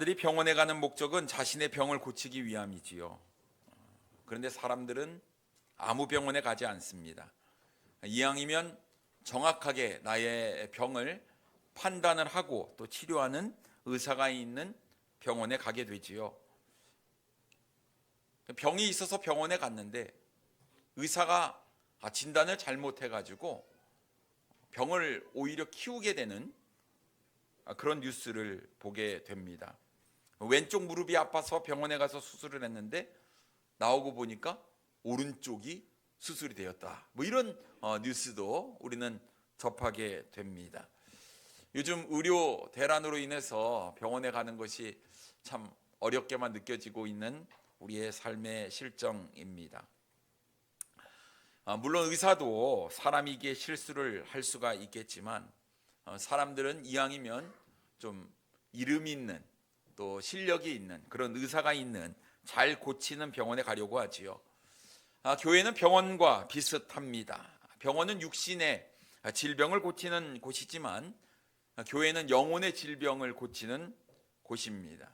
사람들이 병원에 가는 목적은 자신의 병을 고치기 위함이지요. 그런데 사람들은 아무 병원에 가지 않습니다. 이왕이면 정확하게 나의 병을 판단을 하고 또 치료하는 의사가 있는 병원에 가게 되지요. 병이 있어서 병원에 갔는데 의사가 진단을 잘못해가지고 병을 오히려 키우게 되는 그런 뉴스를 보게 됩니다. 왼쪽 무릎이 아파서 병원에 가서 수술을 했는데 나오고 보니까 오른쪽이 수술이 되었다. 이런 뉴스도 우리는 접하게 됩니다. 요즘 의료 대란으로 인해서 병원에 가는 것이 참 어렵게만 느껴지고 있는 우리의 삶의 실정입니다. 물론 의사도 사람이기에 실수를 할 수가 있겠지만 사람들은 이왕이면 좀 이름 있는 또 실력이 있는 그런 의사가 있는 잘 고치는 병원에 가려고 하지요. 교회는 병원과 비슷합니다. 병원은 육신의 질병을 고치는 곳이지만 교회는 영혼의 질병을 고치는 곳입니다.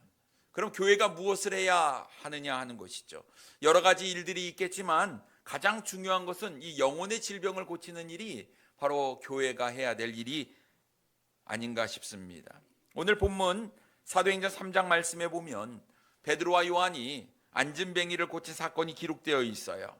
그럼 교회가 무엇을 해야 하느냐 하는 것이죠. 여러 가지 일들이 있겠지만 가장 중요한 것은 이 영혼의 질병을 고치는 일이 바로 교회가 해야 될 일이 아닌가 싶습니다. 오늘 본문 사도행전 3장 말씀에 보면 베드로와 요한이 안진뱅이를 고친 사건이 기록되어 있어요.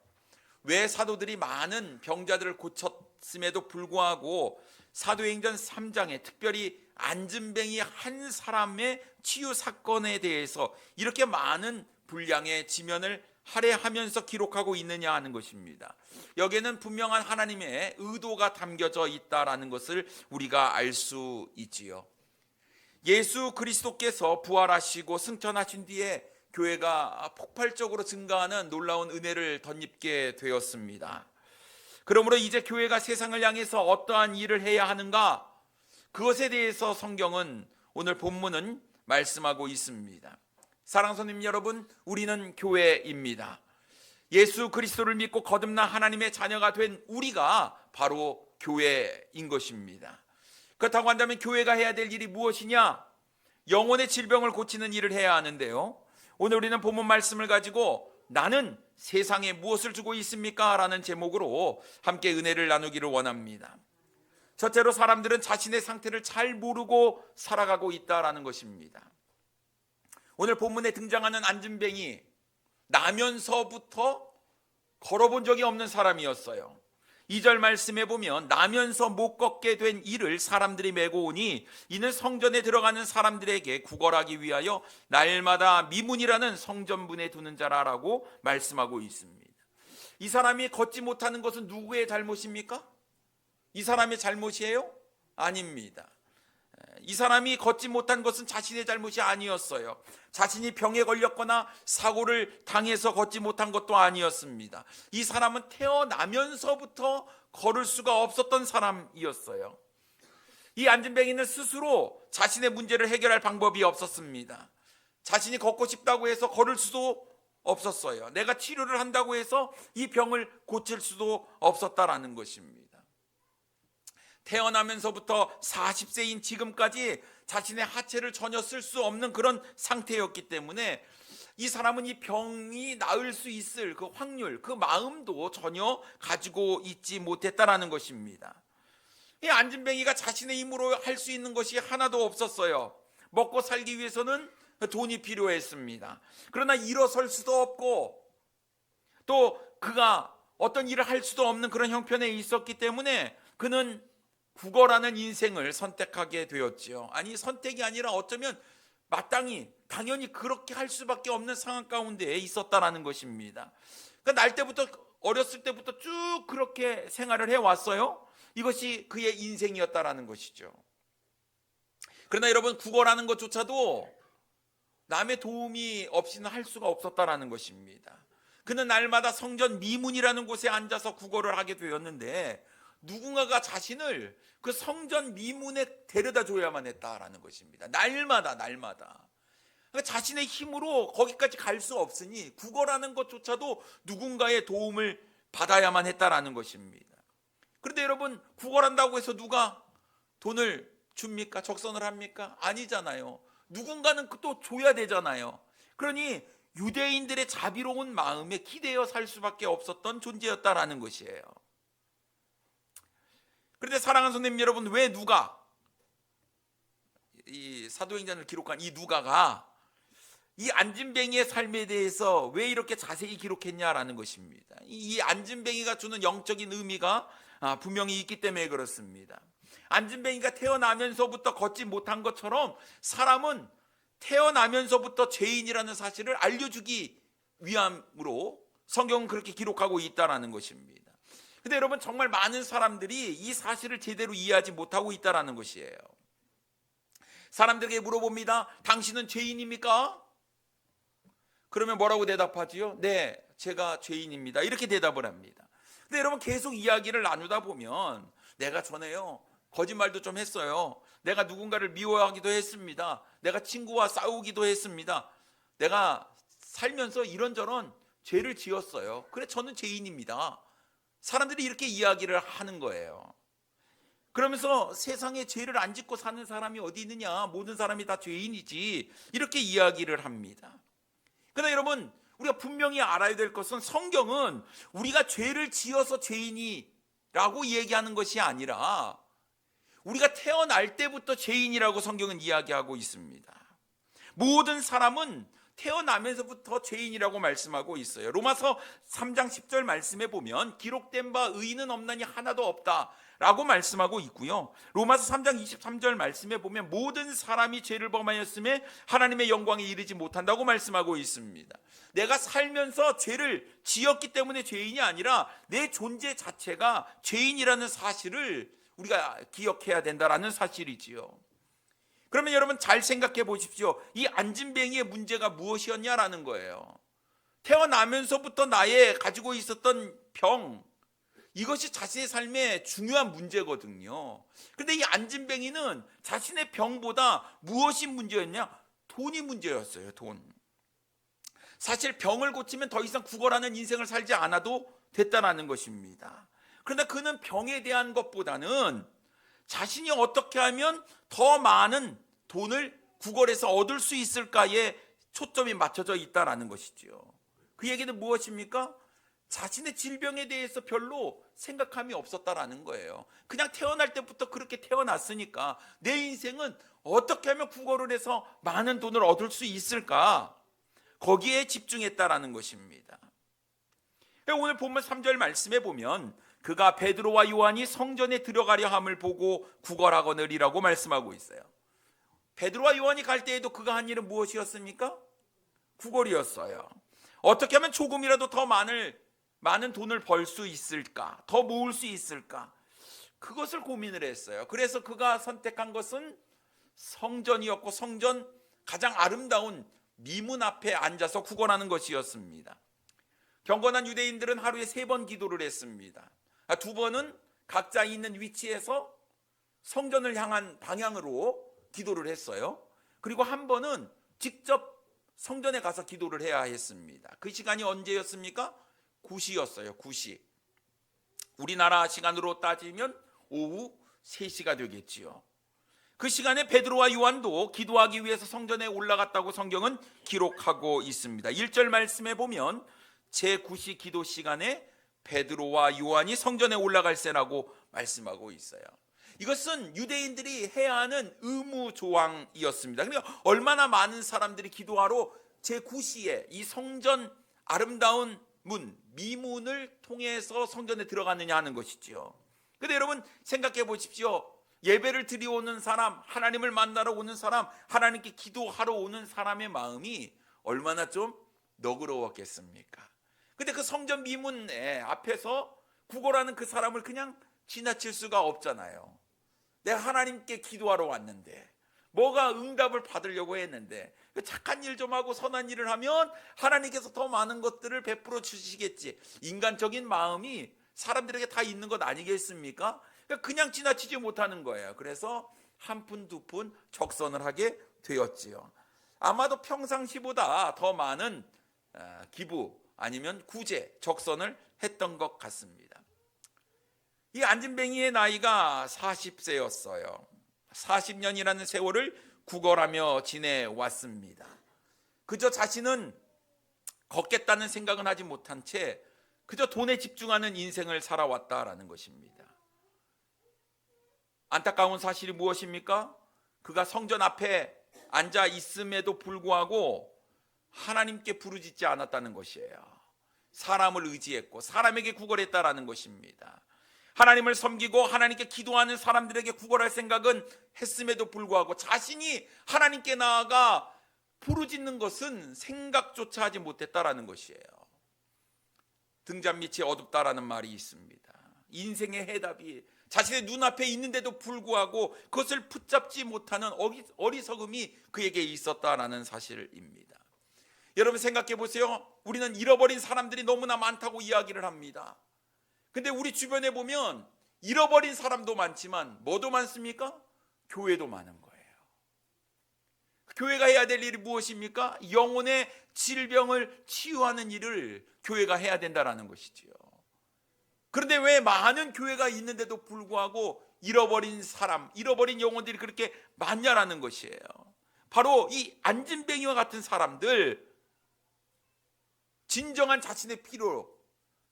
왜 사도들이 많은 병자들을 고쳤음에도 불구하고 사도행전 3장에 특별히 안진뱅이 한 사람의 치유 사건에 대해서 이렇게 많은 분량의 지면을 할애하면서 기록하고 있느냐 하는 것입니다. 여기에는 분명한 하나님의 의도가 담겨져 있다라는 것을 우리가 알 수 있지요. 예수 그리스도께서 부활하시고 승천하신 뒤에 교회가 폭발적으로 증가하는 놀라운 은혜를 덧입게 되었습니다. 그러므로 이제 교회가 세상을 향해서 어떠한 일을 해야 하는가, 그것에 대해서 성경은 오늘 본문은 말씀하고 있습니다. 사랑하는 손님 여러분, 우리는 교회입니다. 예수 그리스도를 믿고 거듭난 하나님의 자녀가 된 우리가 바로 교회인 것입니다. 그렇다고 한다면 교회가 해야 될 일이 무엇이냐? 영혼의 질병을 고치는 일을 해야 하는데요, 오늘 우리는 본문 말씀을 가지고 나는 세상에 무엇을 주고 있습니까? 라는 제목으로 함께 은혜를 나누기를 원합니다. 첫째로 사람들은 자신의 상태를 잘 모르고 살아가고 있다라는 것입니다. 오늘 본문에 등장하는 안진뱅이, 나면서부터 걸어본 적이 없는 사람이었어요. 2절 말씀에 보면 나면서 못 걷게 된 이를 사람들이 메고 오니 이는 성전에 들어가는 사람들에게 구걸하기 위하여 날마다 미문이라는 성전문에 두는 자라라고 말씀하고 있습니다. 이 사람이 걷지 못하는 것은 누구의 잘못입니까? 이 사람의 잘못이에요? 아닙니다. 이 사람이 걷지 못한 것은 자신의 잘못이 아니었어요. 자신이 병에 걸렸거나 사고를 당해서 걷지 못한 것도 아니었습니다. 이 사람은 태어나면서부터 걸을 수가 없었던 사람이었어요. 이 안진뱅이는 스스로 자신의 문제를 해결할 방법이 없었습니다. 자신이 걷고 싶다고 해서 걸을 수도 없었어요. 내가 치료를 한다고 해서 이 병을 고칠 수도 없었다라는 것입니다. 태어나면서부터 40세인 지금까지 자신의 하체를 전혀 쓸 수 없는 그런 상태였기 때문에 이 사람은 이 병이 나을 수 있을 그 확률, 그 마음도 전혀 가지고 있지 못했다라는 것입니다. 이 안진뱅이가 자신의 힘으로 할 수 있는 것이 하나도 없었어요. 먹고 살기 위해서는 돈이 필요했습니다. 그러나 일어설 수도 없고 또 그가 어떤 일을 할 수도 없는 그런 형편에 있었기 때문에 그는 구걸하는 인생을 선택하게 되었지요. 아니, 선택이 아니라 어쩌면 마땅히 당연히 그렇게 할 수밖에 없는 상황 가운데 있었다라는 것입니다. 그러니까 날 때부터, 어렸을 때부터 쭉 그렇게 생활을 해왔어요. 이것이 그의 인생이었다라는 것이죠. 그러나 여러분, 구걸하는 것조차도 남의 도움이 없이는 할 수가 없었다라는 것입니다. 그는 날마다 성전 미문이라는 곳에 앉아서 구걸을 하게 되었는데 누군가가 자신을 그 성전 미문에 데려다 줘야만 했다라는 것입니다. 날마다. 그러니까 자신의 힘으로 거기까지 갈 수 없으니 구걸하는 것조차도 누군가의 도움을 받아야만 했다라는 것입니다. 그런데 여러분, 구걸한다고 해서 누가 돈을 줍니까? 적선을 합니까? 아니잖아요. 누군가는 또 줘야 되잖아요. 그러니 유대인들의 자비로운 마음에 기대어 살 수밖에 없었던 존재였다라는 것이에요. 그런데 사랑하는 선생님 여러분, 왜 누가, 이 사도행전을 기록한 이 누가가 이 안진뱅이의 삶에 대해서 왜 이렇게 자세히 기록했냐라는 것입니다. 이 안진뱅이가 주는 영적인 의미가 분명히 있기 때문에 그렇습니다. 안진뱅이가 태어나면서부터 걷지 못한 것처럼 사람은 태어나면서부터 죄인이라는 사실을 알려주기 위함으로 성경은 그렇게 기록하고 있다는 것입니다. 근데 여러분, 정말 많은 사람들이 이 사실을 제대로 이해하지 못하고 있다는 것이에요. 사람들에게 물어봅니다. 당신은 죄인입니까? 그러면 뭐라고 대답하지요? 네, 제가 죄인입니다. 이렇게 대답을 합니다. 근데 여러분, 계속 이야기를 나누다 보면 내가 전에요, 거짓말도 좀 했어요. 내가 누군가를 미워하기도 했습니다. 내가 친구와 싸우기도 했습니다. 내가 살면서 이런저런 죄를 지었어요. 그래, 저는 죄인입니다. 사람들이 이렇게 이야기를 하는 거예요. 그러면서 세상에 죄를 안 짓고 사는 사람이 어디 있느냐, 모든 사람이 다 죄인이지, 이렇게 이야기를 합니다. 그러나 여러분, 우리가 분명히 알아야 될 것은 성경은 우리가 죄를 지어서 죄인이라고 얘기하는 것이 아니라 우리가 태어날 때부터 죄인이라고 성경은 이야기하고 있습니다. 모든 사람은 태어나면서부터 죄인이라고 말씀하고 있어요. 로마서 3장 10절 말씀에 보면 기록된 바 의인은 없나니 하나도 없다 라고 말씀하고 있고요. 로마서 3장 23절 말씀에 보면 모든 사람이 죄를 범하였음에 하나님의 영광에 이르지 못한다고 말씀하고 있습니다. 내가 살면서 죄를 지었기 때문에 죄인이 아니라 내 존재 자체가 죄인이라는 사실을 우리가 기억해야 된다라는 사실이지요. 그러면 여러분, 잘 생각해 보십시오. 이 안진뱅이의 문제가 무엇이었냐라는 거예요. 태어나면서부터 나의 가지고 있었던 병, 이것이 자신의 삶의 중요한 문제거든요. 그런데 이 안진뱅이는 자신의 병보다 무엇이 문제였냐? 돈이 문제였어요. 돈. 사실 병을 고치면 더 이상 구걸하는 인생을 살지 않아도 됐다는 것입니다. 그러나 그는 병에 대한 것보다는 자신이 어떻게 하면 더 많은 돈을 구걸해서 얻을 수 있을까에 초점이 맞춰져 있다는 것이죠. 그 얘기는 무엇입니까? 자신의 질병에 대해서 별로 생각함이 없었다라는 거예요. 그냥 태어날 때부터 그렇게 태어났으니까 내 인생은 어떻게 하면 구걸을 해서 많은 돈을 얻을 수 있을까? 거기에 집중했다라는 것입니다. 오늘 본문 3절 말씀에 보면 그가 베드로와 요한이 성전에 들어가려 함을 보고 구걸하거늘이라고 말씀하고 있어요. 베드로와 요한이 갈 때에도 그가 한 일은 무엇이었습니까? 구걸이었어요. 어떻게 하면 조금이라도 더 많은 돈을 벌 수 있을까? 더 모을 수 있을까? 그것을 고민을 했어요. 그래서 그가 선택한 것은 성전이었고 성전 가장 아름다운 미문 앞에 앉아서 구걸하는 것이었습니다. 경건한 유대인들은 하루에 3번 기도를 했습니다. 2번은 각자 있는 위치에서 성전을 향한 방향으로 기도를 했어요. 그리고 1번은 직접 성전에 가서 기도를 해야 했습니다. 그 시간이 언제였습니까? 9시였어요. 9시. 우리나라 시간으로 따지면 오후 3시가 되겠지요. 그 시간에 베드로와 요한도 기도하기 위해서 성전에 올라갔다고 성경은 기록하고 있습니다. 1절 말씀에 보면 제9시 기도 시간에 베드로와 요한이 성전에 올라갈세라고 말씀하고 있어요. 이것은 유대인들이 해야 하는 의무 조항이었습니다. 그러니까 얼마나 많은 사람들이 기도하러 제9시에 이 성전 아름다운 문, 미문을 통해서 성전에 들어갔느냐 하는 것이지요. 그런데 여러분 생각해 보십시오. 예배를 드리오는 사람, 하나님을 만나러 오는 사람, 하나님께 기도하러 오는 사람의 마음이 얼마나 좀 너그러웠겠습니까? 근데 그 성전 미문 앞에서 구걸하는 그 사람을 그냥 지나칠 수가 없잖아요. 내가 하나님께 기도하러 왔는데, 뭐가 응답을 받으려고 했는데, 착한 일 좀 하고 선한 일을 하면 하나님께서 더 많은 것들을 베풀어 주시겠지. 인간적인 마음이 사람들에게 다 있는 것 아니겠습니까? 그냥 지나치지 못하는 거예요. 그래서 한 푼, 두 푼 적선을 하게 되었지요. 아마도 평상시보다 더 많은 기부 아니면 구제, 적선을 했던 것 같습니다. 이 안진뱅이의 나이가 40세였어요. 40년이라는 세월을 구걸하며 지내왔습니다. 그저 자신은 걷겠다는 생각은 하지 못한 채 그저 돈에 집중하는 인생을 살아왔다라는 것입니다. 안타까운 사실이 무엇입니까? 그가 성전 앞에 앉아 있음에도 불구하고 하나님께 부르짖지 않았다는 것이에요. 사람을 의지했고 사람에게 구걸했다라는 것입니다. 하나님을 섬기고 하나님께 기도하는 사람들에게 구걸할 생각은 했음에도 불구하고 자신이 하나님께 나아가 부르짖는 것은 생각조차 하지 못했다라는 것이에요. 등잔 밑이 어둡다라는 말이 있습니다. 인생의 해답이 자신의 눈앞에 있는데도 불구하고 그것을 붙잡지 못하는 어리석음이 그에게 있었다라는 사실입니다. 여러분 생각해 보세요. 우리는 잃어버린 사람들이 너무나 많다고 이야기를 합니다. 근데 우리 주변에 보면 잃어버린 사람도 많지만 뭐도 많습니까? 교회도 많은 거예요. 교회가 해야 될 일이 무엇입니까? 영혼의 질병을 치유하는 일을 교회가 해야 된다라는 것이지요. 그런데 왜 많은 교회가 있는데도 불구하고 잃어버린 사람, 잃어버린 영혼들이 그렇게 많냐라는 것이에요. 바로 이 안진뱅이와 같은 사람들, 진정한 자신의 필요,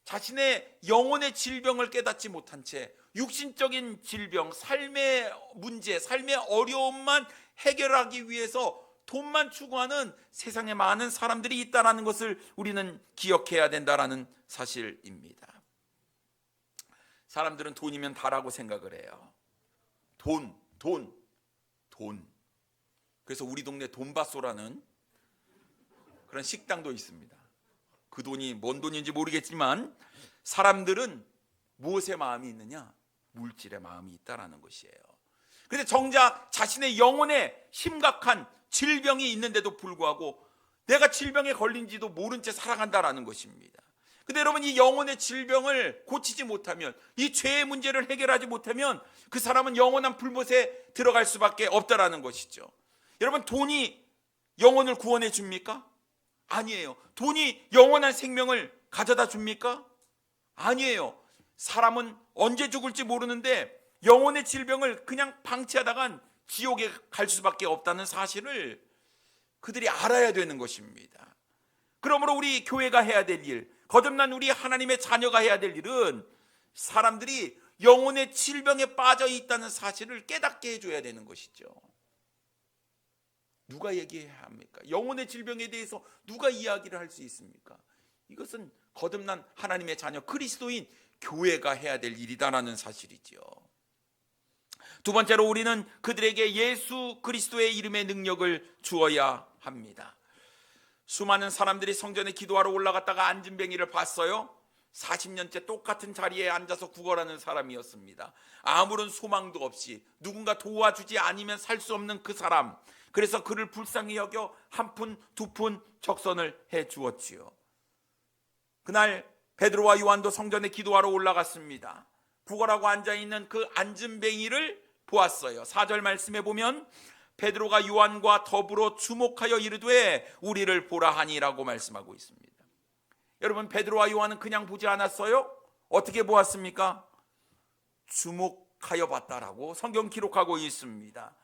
자신의 영혼의 질병을 깨닫지 못한 채 육신적인 질병, 삶의 문제, 삶의 어려움만 해결하기 위해서 돈만 추구하는 세상에 많은 사람들이 있다는 것을 우리는 기억해야 된다는 사실입니다. 사람들은 돈이면 다라고 생각을 해요. 돈. 그래서 우리 동네 돈바소라는 그런 식당도 있습니다. 그 돈이 뭔 돈인지 모르겠지만 사람들은 무엇에 마음이 있느냐? 물질의 마음이 있다라는 것이에요. 그런데 정작 자신의 영혼에 심각한 질병이 있는데도 불구하고 내가 질병에 걸린지도 모른 채 살아간다라는 것입니다. 근데 여러분 이 영혼의 질병을 고치지 못하면, 이 죄의 문제를 해결하지 못하면 그 사람은 영원한 불못에 들어갈 수밖에 없다라는 것이죠. 여러분 돈이 영혼을 구원해 줍니까? 아니에요. 돈이 영원한 생명을 가져다 줍니까? 아니에요. 사람은 언제 죽을지 모르는데 영혼의 질병을 그냥 방치하다간 지옥에 갈 수밖에 없다는 사실을 그들이 알아야 되는 것입니다. 그러므로 우리 교회가 해야 될 일, 거듭난 우리 하나님의 자녀가 해야 될 일은 사람들이 영혼의 질병에 빠져 있다는 사실을 깨닫게 해줘야 되는 것이죠. 누가 얘기해야 합니까? 영혼의 질병에 대해서 누가 이야기를 할 수 있습니까? 이것은 거듭난 하나님의 자녀 그리스도인 교회가 해야 될 일이다라는 사실이죠. 두 번째로 우리는 그들에게 예수 그리스도의 이름의 능력을 주어야 합니다. 수많은 사람들이 성전에 기도하러 올라갔다가 안진뱅이를 봤어요. 40년째 똑같은 자리에 앉아서 구걸하는 사람이었습니다. 아무런 소망도 없이 누군가 도와주지 않으면 살 수 없는 그 사람, 그래서 그를 불쌍히 여겨 한 푼, 두 푼 적선을 해 주었지요. 그날 베드로와 요한도 성전에 기도하러 올라갔습니다. 구걸하고 앉아있는 그 안진뱅이를 보았어요. 4절 말씀에 보면 베드로가 요한과 더불어 주목하여 이르되 우리를 보라 하니라고 말씀하고 있습니다. 여러분 베드로와 요한은 그냥 보지 않았어요? 어떻게 보았습니까? 주목하여 봤다라고 성경 기록하고 있습니다.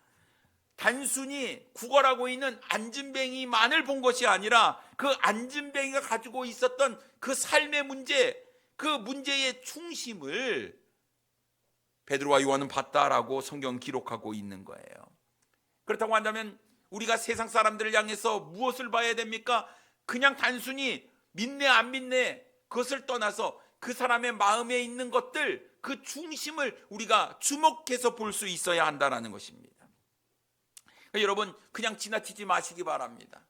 단순히 구걸하고 있는 안진뱅이만을 본 것이 아니라 그 안진뱅이가 가지고 있었던 그 삶의 문제, 그 문제의 중심을 베드로와 요한은 봤다라고 성경 기록하고 있는 거예요. 그렇다고 한다면 우리가 세상 사람들을 향해서 무엇을 봐야 됩니까? 그냥 단순히 믿네 안 믿네 그것을 떠나서 그 사람의 마음에 있는 것들, 그 중심을 우리가 주목해서 볼 수 있어야 한다는 것입니다. 여러분 그냥 지나치지 마시기 바랍니다.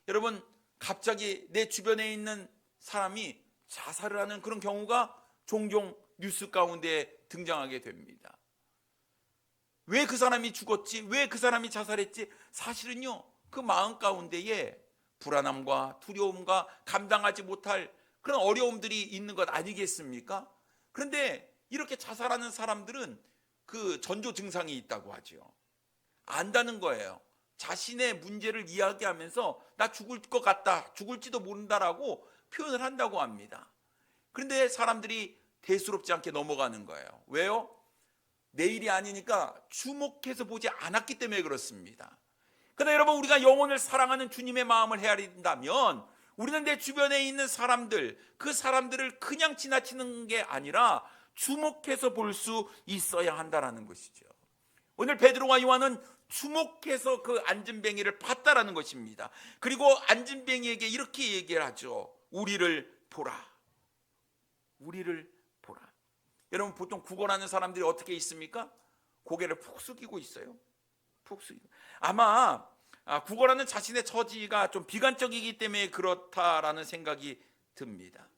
여러분 갑자기 내 주변에 있는 사람이 자살을 하는 그런 경우가 종종 뉴스 가운데 등장하게 됩니다. 왜 그 사람이 죽었지? 왜 그 사람이 자살했지? 사실은요 그 마음 가운데에 불안함과 두려움과 감당하지 못할 그런 어려움들이 있는 것 아니겠습니까? 그런데 이렇게 자살하는 사람들은 그 전조 증상이 있다고 하죠. 안다는 거예요. 자신의 문제를 이야기하면서 나 죽을 것 같다, 죽을지도 모른다라고 표현을 한다고 합니다. 그런데 사람들이 대수롭지 않게 넘어가는 거예요. 왜요? 내 일이 아니니까 주목해서 보지 않았기 때문에 그렇습니다. 그러나 여러분, 우리가 영혼을 사랑하는 주님의 마음을 헤아린다면 우리는 내 주변에 있는 사람들, 그 사람들을 그냥 지나치는 게 아니라 주목해서 볼 수 있어야 한다는 것이죠. 오늘 베드로와 요한은 주목해서 그 안진뱅이를 봤다라는 것입니다. 그리고 안진뱅이에게 이렇게 얘기를 하죠. 우리를 보라. 우리를 보라. 여러분, 보통 구걸하는 사람들이 어떻게 있습니까? 고개를 푹 숙이고 있어요. 푹 숙이고. 아마 구걸하는 자신의 처지가 좀 비관적이기 때문에 그렇다라는 생각이 듭니다.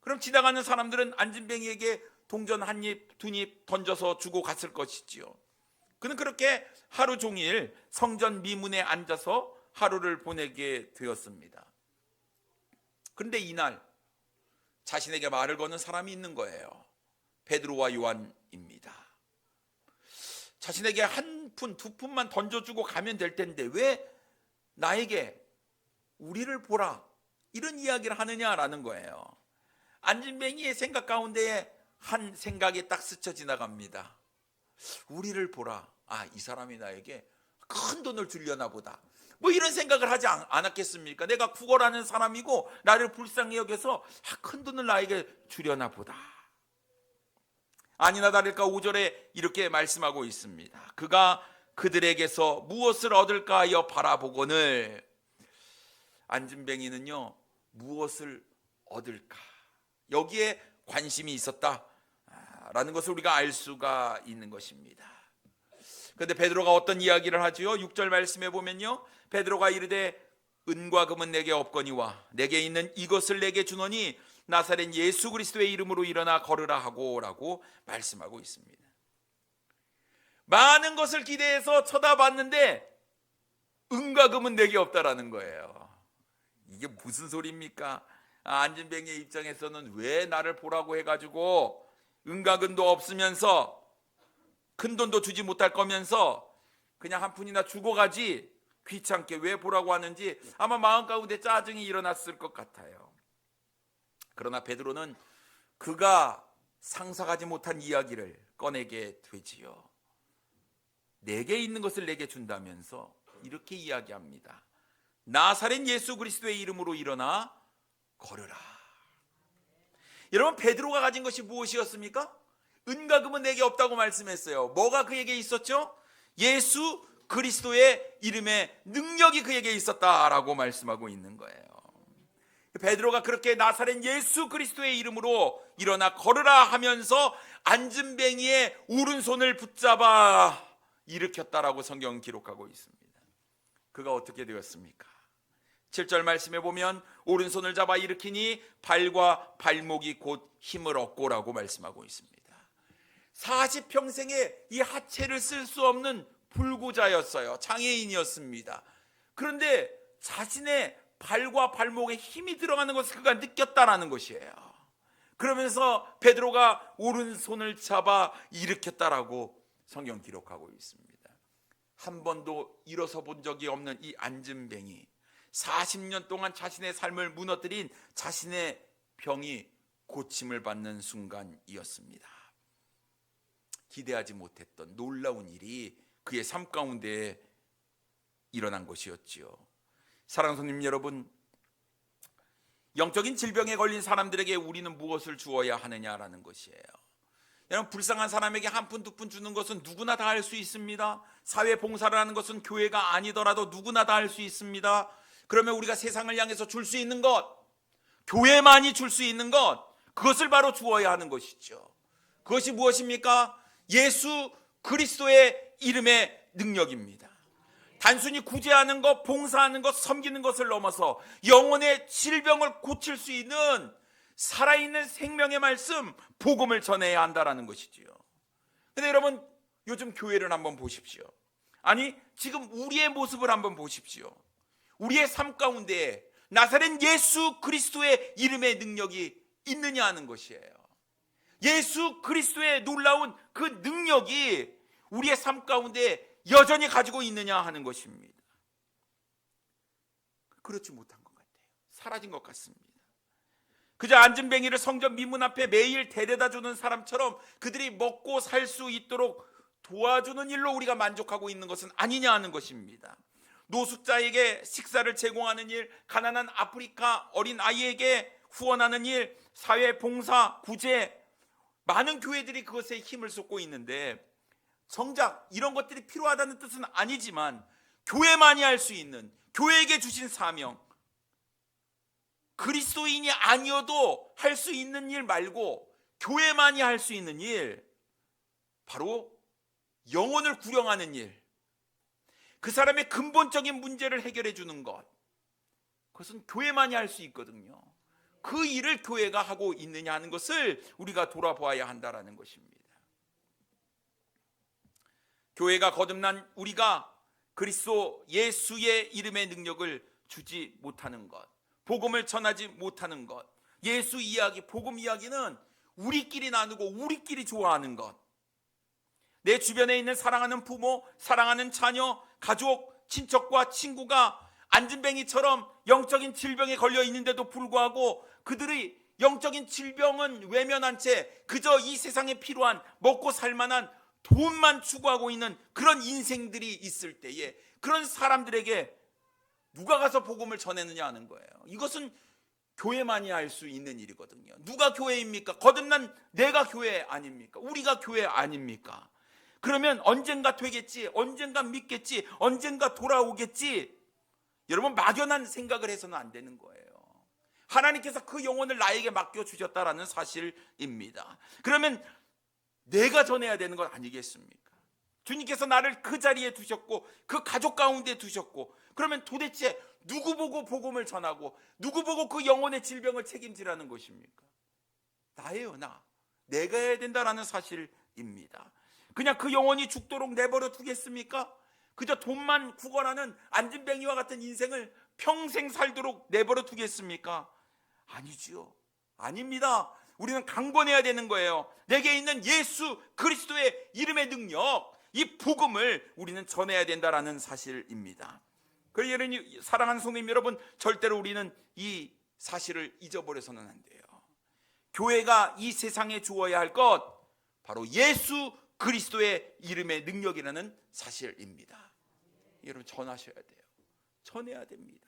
그럼 지나가는 사람들은 안진뱅이에게 동전 한 입, 두 입 던져서 주고 갔을 것이지요. 그는 그렇게 하루 종일 성전 미문에 앉아서 하루를 보내게 되었습니다. 그런데 이날 자신에게 말을 거는 사람이 있는 거예요. 베드로와 요한입니다. 자신에게 한 푼, 두 푼만 던져주고 가면 될 텐데 왜 나에게 우리를 보라 이런 이야기를 하느냐라는 거예요. 안진뱅이의 생각 가운데에 한 생각이 딱 스쳐 지나갑니다. 우리를 보라. 이 사람이 나에게 큰 돈을 주려나 보다. 뭐 이런 생각을 하지 않았겠습니까? 내가 구걸하는 사람이고 나를 불쌍히 여겨서 큰 돈을 나에게 주려나 보다. 아니나 다를까 5절에 이렇게 말씀하고 있습니다. 그가 그들에게서 무엇을 얻을까 하여 바라보거늘. 안진뱅이는요, 무엇을 얻을까, 여기에 관심이 있었다라는 것을 우리가 알 수가 있는 것입니다. 그런데 베드로가 어떤 이야기를 하지요? 6절 말씀에 보면요, 베드로가 이르되 은과 금은 내게 없거니와 내게 있는 이것을 내게 주노니 나사렛 예수 그리스도의 이름으로 일어나 걸으라 하고 라고 말씀하고 있습니다. 많은 것을 기대해서 쳐다봤는데 은과 금은 내게 없다라는 거예요. 이게 무슨 소리입니까? 안진뱅이의 입장에서는 왜 나를 보라고 해가지고 은과 금도 없으면서 큰 돈도 주지 못할 거면서 그냥 한 푼이나 주고 가지 귀찮게 왜 보라고 하는지 아마 마음 가운데 짜증이 일어났을 것 같아요. 그러나 베드로는 그가 상상하지 못한 이야기를 꺼내게 되지요. 내게 있는 것을 내게 준다면서 이렇게 이야기합니다. 나사렛 예수 그리스도의 이름으로 일어나 걸으라. 여러분, 베드로가 가진 것이 무엇이었습니까? 은과 금은 내게 없다고 말씀했어요. 뭐가 그에게 있었죠? 예수 그리스도의 이름의 능력이 그에게 있었다라고 말씀하고 있는 거예요. 베드로가 그렇게 나사렛 예수 그리스도의 이름으로 일어나 걸으라 하면서 안진뱅이의 오른손을 붙잡아 일으켰다라고 성경은 기록하고 있습니다. 그가 어떻게 되었습니까? 7절 말씀에 보면 오른손을 잡아 일으키니 발과 발목이 곧 힘을 얻고라고 말씀하고 있습니다. 40평생에 이 하체를 쓸 수 없는 불구자였어요. 장애인이었습니다. 그런데 자신의 발과 발목에 힘이 들어가는 것을 그가 느꼈다라는 것이에요. 그러면서 베드로가 오른손을 잡아 일으켰다라고 성경 기록하고 있습니다. 한 번도 일어서 본 적이 없는 이 안진뱅이, 40년 동안 자신의 삶을 무너뜨린 자신의 병이 고침을 받는 순간이었습니다. 기대하지 못했던 놀라운 일이 그의 삶 가운데 일어난 것이었지요. 사랑하는 손님 여러분, 영적인 질병에 걸린 사람들에게 우리는 무엇을 주어야 하느냐라는 것이에요. 여러분, 불쌍한 사람에게 한 푼, 두 푼 주는 것은 누구나 다 할 수 있습니다. 사회 봉사를 하는 것은 교회가 아니더라도 누구나 다 할 수 있습니다. 그러면 우리가 세상을 향해서 줄 수 있는 것, 교회만이 줄 수 있는 것, 그것을 바로 주어야 하는 것이죠. 그것이 무엇입니까? 예수 그리스도의 이름의 능력입니다. 단순히 구제하는 것, 봉사하는 것, 섬기는 것을 넘어서 영혼의 질병을 고칠 수 있는 살아있는 생명의 말씀, 복음을 전해야 한다는 것이지요. 그런데 여러분, 요즘 교회를 한번 보십시오. 아니, 지금 우리의 모습을 한번 보십시오. 우리의 삶 가운데 나사렛 예수 그리스도의 이름의 능력이 있느냐 하는 것이에요. 예수 그리스도의 놀라운 그 능력이 우리의 삶 가운데 여전히 가지고 있느냐 하는 것입니다. 그렇지 못한 것 같아요. 사라진 것 같습니다. 그저 안진뱅이를 성전 미문 앞에 매일 데려다 주는 사람처럼 그들이 먹고 살 수 있도록 도와주는 일로 우리가 만족하고 있는 것은 아니냐 하는 것입니다. 노숙자에게 식사를 제공하는 일, 가난한 아프리카 어린 아이에게 후원하는 일, 사회 봉사, 구제, 많은 교회들이 그것에 힘을 쏟고 있는데, 정작 이런 것들이 필요하다는 뜻은 아니지만 교회만이 할 수 있는, 교회에게 주신 사명, 그리스도인이 아니어도 할 수 있는 일 말고 교회만이 할 수 있는 일, 바로 영혼을 구령하는 일, 그 사람의 근본적인 문제를 해결해 주는 것, 그것은 교회만이 할 수 있거든요. 그 일을 교회가 하고 있느냐 하는 것을 우리가 돌아보아야 한다는 것입니다. 교회가 거듭난 우리가 그리스도 예수의 이름의 능력을 주지 못하는 것, 복음을 전하지 못하는 것, 예수 이야기, 복음 이야기는 우리끼리 나누고 우리끼리 좋아하는 것, 내 주변에 있는 사랑하는 부모, 사랑하는 자녀, 가족, 친척과 친구가 안진뱅이처럼 영적인 질병에 걸려 있는데도 불구하고 그들의 영적인 질병은 외면한 채 그저 이 세상에 필요한 먹고 살만한 돈만 추구하고 있는 그런 인생들이 있을 때에 그런 사람들에게 누가 가서 복음을 전했느냐 하는 거예요. 이것은 교회만이 할 수 있는 일이거든요. 누가 교회입니까? 거듭난 내가 교회 아닙니까? 우리가 교회 아닙니까? 그러면 언젠가 되겠지, 언젠가 믿겠지, 언젠가 돌아오겠지, 여러분 막연한 생각을 해서는 안 되는 거예요. 하나님께서 그 영혼을 나에게 맡겨주셨다라는 사실입니다. 그러면 내가 전해야 되는 건 아니겠습니까? 주님께서 나를 그 자리에 두셨고 그 가족 가운데 두셨고, 그러면 도대체 누구 보고 복음을 전하고 누구 보고 그 영혼의 질병을 책임지라는 것입니까? 나예요. 내가 해야 된다라는 사실입니다. 그냥 그 영혼이 죽도록 내버려 두겠습니까? 그저 돈만 구걸하는 안진뱅이와 같은 인생을 평생 살도록 내버려 두겠습니까? 아니지요. 아닙니다. 우리는 강권해야 되는 거예요. 내게 있는 예수 그리스도의 이름의 능력, 이 복음을 우리는 전해야 된다라는 사실입니다. 그래서 여러분, 사랑하는 성도님 여러분, 절대로 우리는 이 사실을 잊어버려서는 안 돼요. 교회가 이 세상에 주어야 할 것, 바로 예수 그리스도의 이름의 능력이라는 사실입니다. 여러분, 전하셔야 돼요. 전해야 됩니다.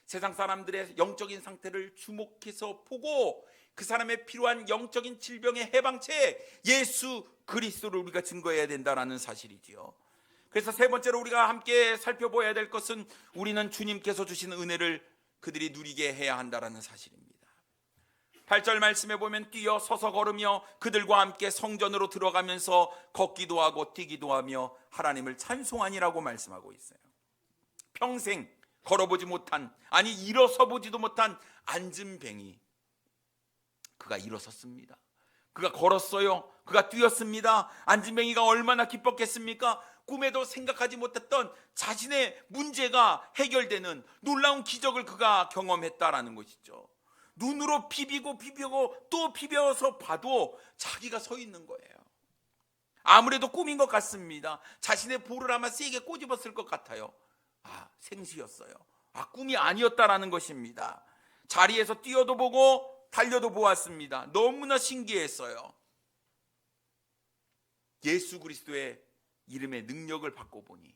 세상 사람들의 영적인 상태를 주목해서 보고 그 사람의 필요한 영적인 질병의 해방책, 예수 그리스도를 우리가 증거해야 된다는 사실이지요. 그래서 세 번째로 우리가 함께 살펴봐야 될 것은 우리는 주님께서 주신 은혜를 그들이 누리게 해야 한다는 사실입니다. 8절 말씀에 보면 뛰어 서서 걸으며 그들과 함께 성전으로 들어가면서 걷기도 하고 뛰기도 하며 하나님을 찬송하니라고 말씀하고 있어요. 평생 걸어보지 못한, 아니 일어서 보지도 못한 안진뱅이, 그가 일어섰습니다. 그가 걸었어요. 그가 뛰었습니다. 안진뱅이가 얼마나 기뻤겠습니까? 꿈에도 생각하지 못했던 자신의 문제가 해결되는 놀라운 기적을 그가 경험했다라는 것이죠. 눈으로 비비고 또 비벼서 봐도 자기가 서 있는 거예요. 아무래도 꿈인 것 같습니다. 자신의 볼을 아마 세게 꼬집었을 것 같아요. 생시였어요. 꿈이 아니었다라는 것입니다. 자리에서 뛰어도 보고 달려도 보았습니다. 너무나 신기했어요. 예수 그리스도의 이름의 능력을 받고 보니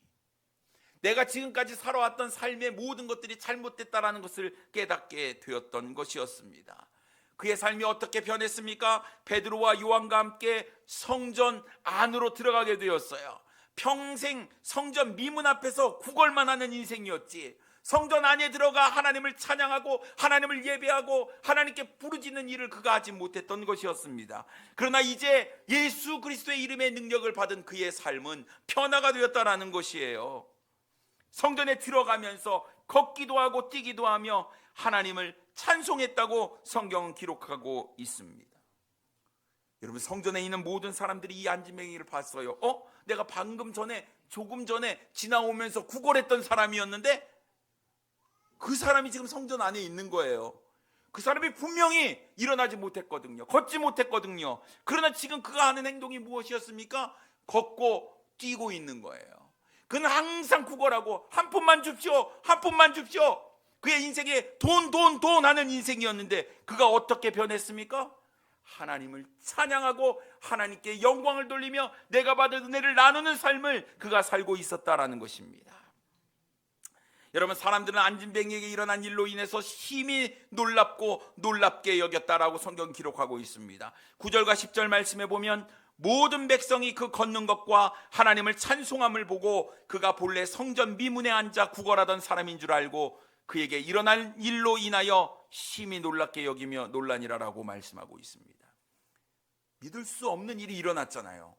내가 지금까지 살아왔던 삶의 모든 것들이 잘못됐다라는 것을 깨닫게 되었던 것이었습니다. 그의 삶이 어떻게 변했습니까? 베드로와 요한과 함께 성전 안으로 들어가게 되었어요. 평생 성전 미문 앞에서 구걸만 하는 인생이었지, 성전 안에 들어가 하나님을 찬양하고 하나님을 예배하고 하나님께 부르짖는 일을 그가 하지 못했던 것이었습니다. 그러나 이제 예수 그리스도의 이름의 능력을 받은 그의 삶은 변화가 되었다라는 것이에요. 성전에 들어가면서 걷기도 하고 뛰기도 하며 하나님을 찬송했다고 성경은 기록하고 있습니다. 여러분, 성전에 있는 모든 사람들이 이 안진뱅이를 봤어요. 내가 조금 전에 지나오면서 구걸했던 사람이었는데 그 사람이 지금 성전 안에 있는 거예요. 그 사람이 분명히 일어나지 못했거든요. 걷지 못했거든요. 그러나 지금 그가 하는 행동이 무엇이었습니까? 걷고 뛰고 있는 거예요. 그는 항상 구걸하고 한 푼만 줍시오, 한 푼만 줍시오. 그의 인생에 돈 하는 인생이었는데 그가 어떻게 변했습니까? 하나님을 찬양하고 하나님께 영광을 돌리며 내가 받은 은혜를 나누는 삶을 그가 살고 있었다라는 것입니다. 여러분, 사람들은 안진뱅이에게 일어난 일로 인해서 심히 놀랍고 놀랍게 여겼다라고 성경 기록하고 있습니다. 9절과 10절 말씀에 보면 모든 백성이 그 걷는 것과 하나님을 찬송함을 보고 그가 본래 성전 미문에 앉아 구걸하던 사람인 줄 알고 그에게 일어난 일로 인하여 심히 놀랍게 여기며 놀라니라라고 말씀하고 있습니다. 믿을 수 없는 일이 일어났잖아요.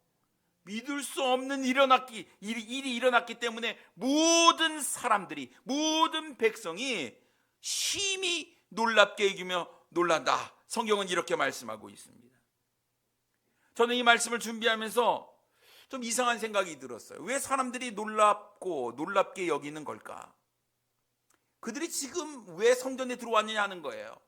믿을 수 없는 일이 일어났기 때문에 모든 사람들이, 모든 백성이 심히 놀랍게 여기며 놀란다. 성경은 이렇게 말씀하고 있습니다. 저는 이 말씀을 준비하면서 좀 이상한 생각이 들었어요. 왜 사람들이 놀랍고 놀랍게 여기는 걸까? 그들이 지금 왜 성전에 들어왔느냐 하는 거예요.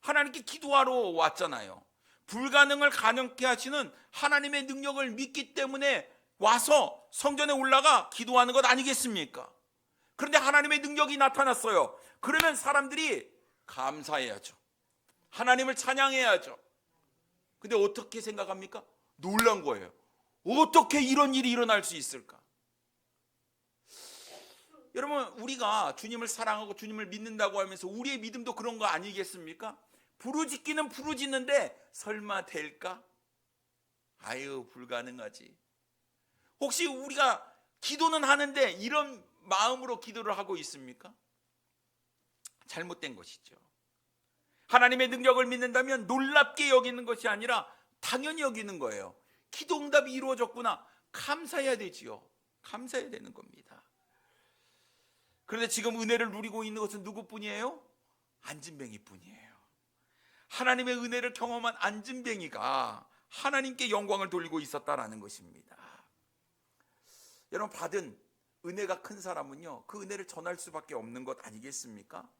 하나님께 기도하러 왔잖아요. 불가능을 가능케 하시는 하나님의 능력을 믿기 때문에 와서 성전에 올라가 기도하는 것 아니겠습니까? 그런데 하나님의 능력이 나타났어요. 그러면 사람들이 감사해야죠. 하나님을 찬양해야죠. 근데 어떻게 생각합니까? 놀란 거예요. 어떻게 이런 일이 일어날 수 있을까? 여러분, 우리가 주님을 사랑하고 주님을 믿는다고 하면서 우리의 믿음도 그런 거 아니겠습니까? 부르짖기는 부르짖는데 설마 될까? 아유, 불가능하지. 혹시 우리가 기도는 하는데 이런 마음으로 기도를 하고 있습니까? 잘못된 것이죠. 하나님의 능력을 믿는다면 놀랍게 여기는 것이 아니라 당연히 여기는 거예요. 기도 응답이 이루어졌구나, 감사해야 되지요. 감사해야 되는 겁니다. 그런데 지금 은혜를 누리고 있는 것은 누구뿐이에요? 안진뱅이 뿐이에요. 하나님의 은혜를 경험한 안진뱅이가 하나님께 영광을 돌리고 있었다라는 것입니다. 여러분, 받은 은혜가 큰 사람은요, 그 은혜를 전할 수밖에 없는 것 아니겠습니까?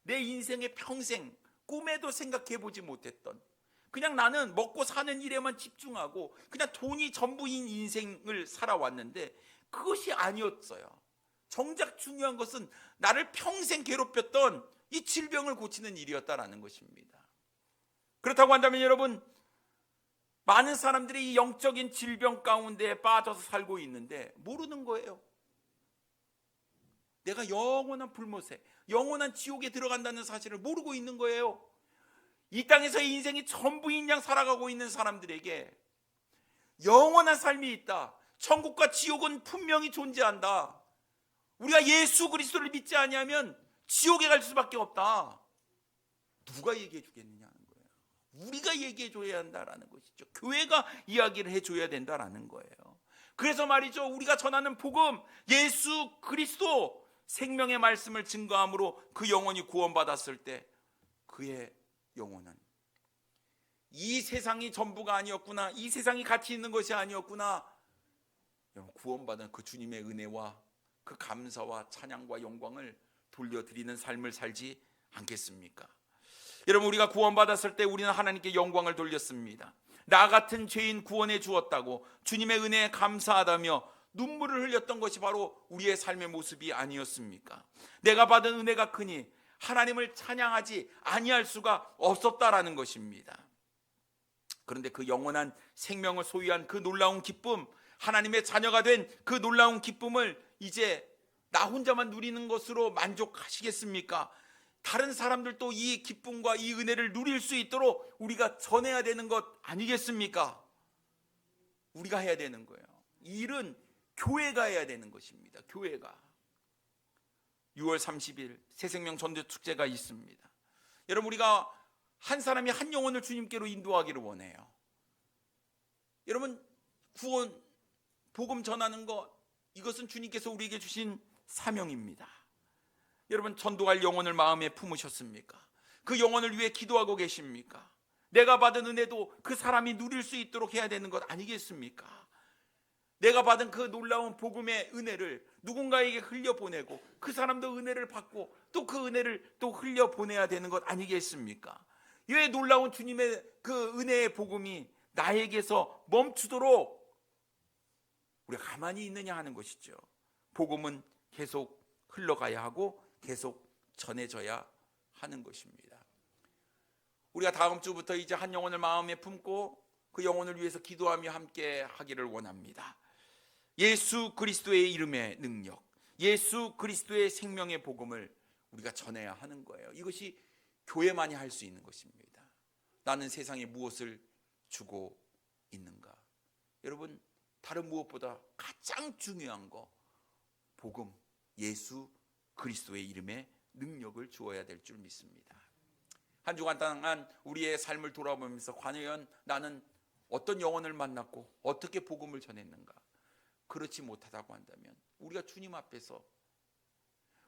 내 인생의 평생 꿈에도 생각해 보지 못했던, 그냥 나는 먹고 사는 일에만 집중하고 그냥 돈이 전부인 인생을 살아왔는데 그것이 아니었어요. 정작 중요한 것은 나를 평생 괴롭혔던 이 질병을 고치는 일이었다라는 것입니다. 그렇다고 한다면 여러분, 많은 사람들이 이 영적인 질병 가운데 빠져서 살고 있는데 모르는 거예요. 내가 영원한 불못에, 영원한 지옥에 들어간다는 사실을 모르고 있는 거예요. 이 땅에서 인생이 전부인 양 살아가고 있는 사람들에게 영원한 삶이 있다, 천국과 지옥은 분명히 존재한다, 우리가 예수 그리스도를 믿지 아니하면 지옥에 갈 수밖에 없다, 누가 얘기해 주겠느냐 하는 거예요. 우리가 얘기해 줘야 한다라는 것이죠. 교회가 이야기를 해줘야 된다라는 거예요. 그래서 말이죠, 우리가 전하는 복음, 예수 그리스도 생명의 말씀을 증거함으로 그 영혼이 구원받았을 때 그의 영혼은 이 세상이 전부가 아니었구나, 이 세상이 가치 있는 것이 아니었구나, 구원받은 그 주님의 은혜와 그 감사와 찬양과 영광을 돌려드리는 삶을 살지 않겠습니까? 여러분, 우리가 구원받았을 때 우리는 하나님께 영광을 돌렸습니다. 나 같은 죄인 구원해 주었다고 주님의 은혜에 감사하다며 눈물을 흘렸던 것이 바로 우리의 삶의 모습이 아니었습니까? 내가 받은 은혜가 크니 하나님을 찬양하지 아니할 수가 없었다라는 것입니다. 그런데 그 영원한 생명을 소유한 그 놀라운 기쁨, 하나님의 자녀가 된 그 놀라운 기쁨을 이제 나 혼자만 누리는 것으로 만족하시겠습니까? 다른 사람들도 이 기쁨과 이 은혜를 누릴 수 있도록 우리가 전해야 되는 것 아니겠습니까? 우리가 해야 되는 거예요. 이 일은 교회가 해야 되는 것입니다. 교회가. 6월 30일 새생명 전도축제가 있습니다. 여러분, 우리가 한 사람이 한 영혼을 주님께로 인도하기를 원해요. 여러분, 구원, 복음 전하는 것, 이것은 주님께서 우리에게 주신 사명입니다. 여러분, 전도할 영혼을 마음에 품으셨습니까? 그 영혼을 위해 기도하고 계십니까? 내가 받은 은혜도 그 사람이 누릴 수 있도록 해야 되는 것 아니겠습니까? 내가 받은 그 놀라운 복음의 은혜를 누군가에게 흘려보내고 그 사람도 은혜를 받고 또 그 은혜를 또 흘려보내야 되는 것 아니겠습니까? 왜 놀라운 주님의 그 은혜의 복음이 나에게서 멈추도록 우리가 가만히 있느냐 하는 것이죠. 복음은 계속 흘러가야 하고 계속 전해져야 하는 것입니다. 우리가 다음 주부터 이제 한 영혼을 마음에 품고 그 영혼을 위해서 기도하며 함께 하기를 원합니다. 예수 그리스도의 이름의 능력, 예수 그리스도의 생명의 복음을 우리가 전해야 하는 거예요. 이것이 교회만이 할 수 있는 것입니다. 나는 세상에 무엇을 주고 있는가? 여러분, 다른 무엇보다 가장 중요한 거, 복음, 예수 그리스도의 이름의 능력을 주어야 될 줄 믿습니다. 한 주간 동안 우리의 삶을 돌아보면서 과연 나는 어떤 영혼을 만났고 어떻게 복음을 전했는가? 그렇지 못하다고 한다면 우리가 주님 앞에서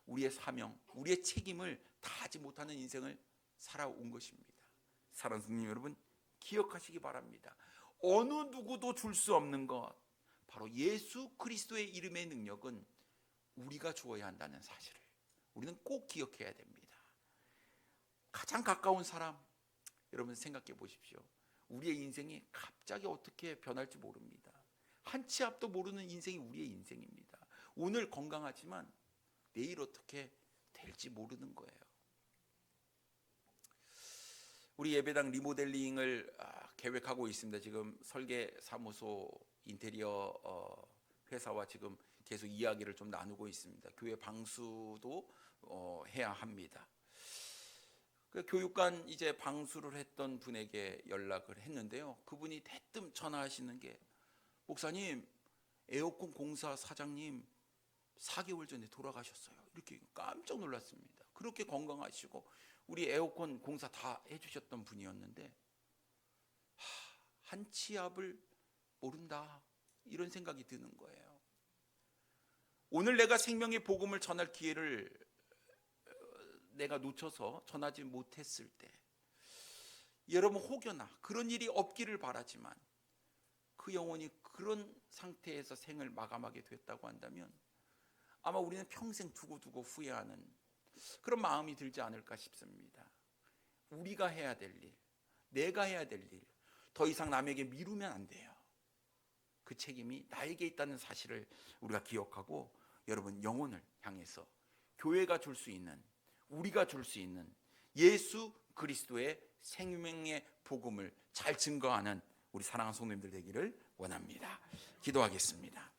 우리의 사명, 우리의 책임을 다하지 못하는 인생을 살아온 것입니다. 사랑하는 성도 여러분, 기억하시기 바랍니다. 어느 누구도 줄 수 없는 것, 바로 예수 그리스도의 이름의 능력은 우리가 주어야 한다는 사실을 우리는 꼭 기억해야 됩니다. 가장 가까운 사람, 여러분 생각해 보십시오. 우리의 인생이 갑자기 어떻게 변할지 모릅니다. 한 치 앞도 모르는 인생이 우리의 인생입니다. 오늘 건강하지만 내일 어떻게 될지 모르는 거예요. 우리 예배당 리모델링을 계획하고 있습니다. 지금 설계사무소 인테리어 회사와 지금 계속 이야기를 좀 나누고 있습니다. 교회 방수도 해야 합니다. 그 교육관 이제 방수를 했던 분에게 연락을 했는데요. 그분이 대뜸 전화하시는 게, 목사님, 에어컨 공사 사장님 4개월 전에 돌아가셨어요. 이렇게 깜짝 놀랐습니다. 그렇게 건강하시고 우리 에어컨 공사 다 해주셨던 분이었는데 한 치 앞을 모른다, 이런 생각이 드는 거예요. 오늘 내가 생명의 복음을 전할 기회를 내가 놓쳐서 전하지 못했을 때, 여러분 혹여나 그런 일이 없기를 바라지만 그 영혼이 그런 상태에서 생을 마감하게 됐다고 한다면 아마 우리는 평생 두고두고 후회하는 그런 마음이 들지 않을까 싶습니다. 우리가 해야 될 일, 내가 해야 될 일, 더 이상 남에게 미루면 안 돼요. 그 책임이 나에게 있다는 사실을 우리가 기억하고, 여러분 영혼을 향해서 교회가 줄 수 있는, 우리가 줄 수 있는 예수 그리스도의 생명의 복음을 잘 증거하는 우리 사랑하는 성도님들 되기를 원합니다. 기도하겠습니다.